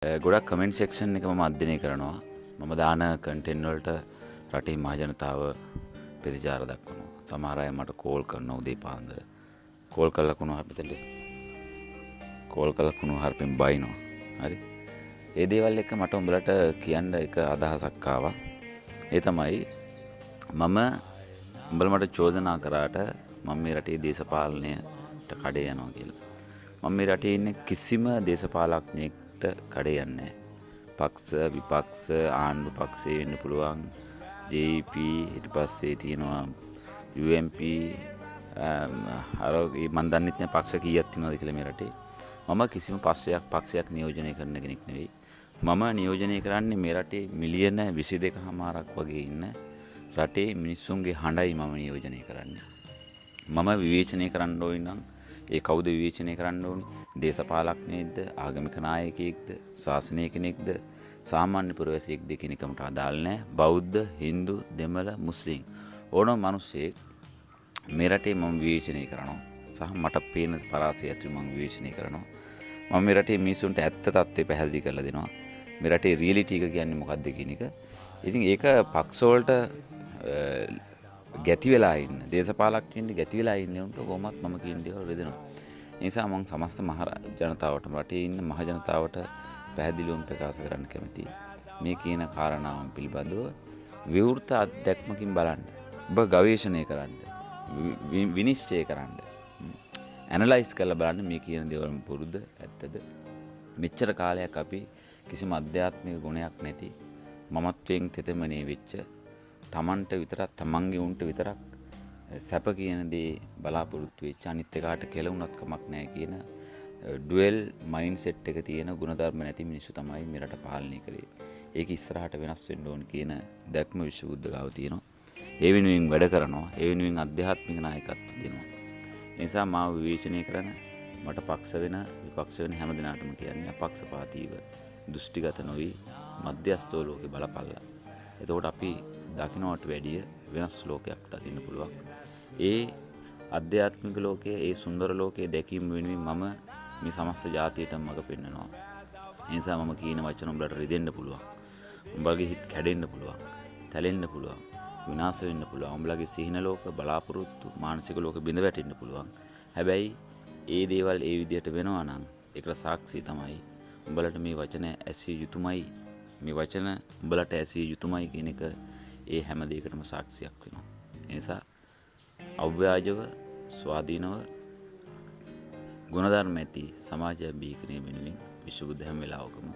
ගොඩක් comment section එක මම අධ්‍යයනය කරනවා. මම දාන කන්ටෙන්ට් වලට රටේ මහජනතාව ප්‍රතිචාර දක්වනවා. සමහර අය මට කෝල් කරනවා උදේ පාන්දර. කෝල් කළා කුණු හarpෙන් බයිනවා. හරි. ඒ දේවල් එක මට උඹලට කියන්න එක අදහසක් ආවා. ඒ තමයි මම උඹලා මට චෝදනා කරාට මම මේ රටේ දේශපාලනයට කඩේ යනවා කියලා. මම මේ රටේ ඉන්න කිසිම දේශපාලඥයෙක්ට කඩේ යන්නේ නැහැ. පක්ෂ විපක්ෂ ආණ්ඩු පක්ෂේ වෙන්න පුළුවන්. JP ඊට පස්සේ තියෙනවා UMP අර මන් දන්නෙත් නෑ පක්ෂ කීයක් තියෙනවද කියලා මේ රටේ. මම කිසිම පක්ෂයක් නියෝජනය කරන කෙනෙක් නෙවෙයි. මම නියෝජනය කරන්නේ මේ රටේ මිලියන 22කමාරක් වගේ ඉන්න රටේ මිනිස්සුන්ගේ හඬයි මම නියෝජනය කරන්නේ. මම විවේචනය කරන්න ඕන නම් ඒ කවුද විවේචනය කරන්න ඕනේ? දේශපාලඥයෙක්ද, ආගමික නායකයෙක්ද, ශාසනීය කෙනෙක්ද, සාමාන්‍ය පුරවැසියෙක්ද කියන එකකට අදාළ නැහැ. බෞද්ධ, හින්දු, දෙමළ, මුස්ලිම් ඕනම මිනිස්සෙක් මේ රටේ මම විවේචනය කරනවා. සහ මට පේන පරාසය ඇතුළේ මම විවේචනය කරනවා. මම මේ රටේ මිනිසුන්ට ඇත්ත තත්ත්වය පැහැදිලි කරලා දෙනවා. මේ රටේ රියැලිටි එක කියන්නේ මොකක්ද කියන එක. ඉතින් ඒක පක්ෂ වලට ගැති වෙලා ඉන්න දේශපාලඥයින්ට ගැති වෙලා ඉන්න උන්ට කොහොමත් මම කියන දේවල් රෙදෙනවා. ඒ නිසා මම සමස්ත මහ ජනතාවට රටේ ඉන්න මහ ජනතාවට පැහැදිලිවම ප්‍රකාශ කරන්න කැමතියි. මේ කියන කාරණාවන් පිළිබඳව විවෘත අත්දැක්මකින් බලන්න. ඔබ ගවේෂණය කරන්න. විනිශ්චය කරන්න. ඇනලයිස් කරලා බලන්න මේ කියන දේවල් පුරුද්ද ඇත්තද? මෙච්චර කාලයක් අපි කිසිම අධ්‍යාත්මික ගුණයක් නැති මමත්වයෙන් තෙතමනේ වෙච්ච තමන්ට විතරක් තමන්ගේ උන්ට විතරක් සැප කියන දේ බලාපොරොත්තු වෙච්ච අනිත් එකාට කෙලුණත් කමක් නැහැ කියන ඩුවල් මයින්ඩ් සෙට් එක තියෙන ගුණධර්ම නැති මිනිස්සු තමයි මේ රට පාලනය කරේ. ඒක ඉස්සරහට වෙනස් වෙන්න ඕන කියන දැක්ම විශ්වබුද්ධ ගාව තියෙනවා. ඒ වෙනුවෙන් වැඩ කරනවා. ඒ වෙනුවෙන් අධ්‍යාත්මික නායකත්ව දෙනවා. ඒ නිසා මාව විවේචනය කරන මට පක්ෂ වෙන විපක්ෂ වෙන හැම දිනාටම කියන්නේ අපක්ෂපාතීව දෘෂ්ටිගත නොවි මධ්‍යස්ථ ලෝකේ බලපල්ලා. එතකොට අපි දකින්නට වැඩිය වෙනස් ලෝකයක් දකින්න පුළුවන්. ඒ අධ්‍යාත්මික ලෝකයේ ඒ සුන්දර ලෝකයේ දැකීම වෙනුවෙන් මම මේ සමස්ත ජාතියටම මඟ පෙන්නනවා. ඒ නිසා මම කියන වචන උඹලට රිදෙන්න පුළුවන්. උඹගේ හිත කැඩෙන්න පුළුවන්. තැලෙන්න පුළුවන්. විනාශ වෙන්න පුළුවන්. උඹලගේ සිහින ලෝක බලාපොරොත්තු මානසික ලෝක බිඳ වැටෙන්න පුළුවන්. හැබැයි ඒ දේවල් ඒ විදිහට වෙනවා නම් ඒකට සාක්ෂි තමයි උඹලට මේ වචන ඇසිය යුතුමයි. මේ වචන උඹලට ඇසිය යුතුමයි කියන එක ඒ හැම දෙයකටම සාක්ෂියක් වෙනවා. ඒ නිසා අව්‍යාජව ස්වාධීනව ගුණධර්ම ඇති සමාජයක් බිහි කිරීම වෙනුවෙන් විශ්වබුද්ධ හැම වෙලාවකම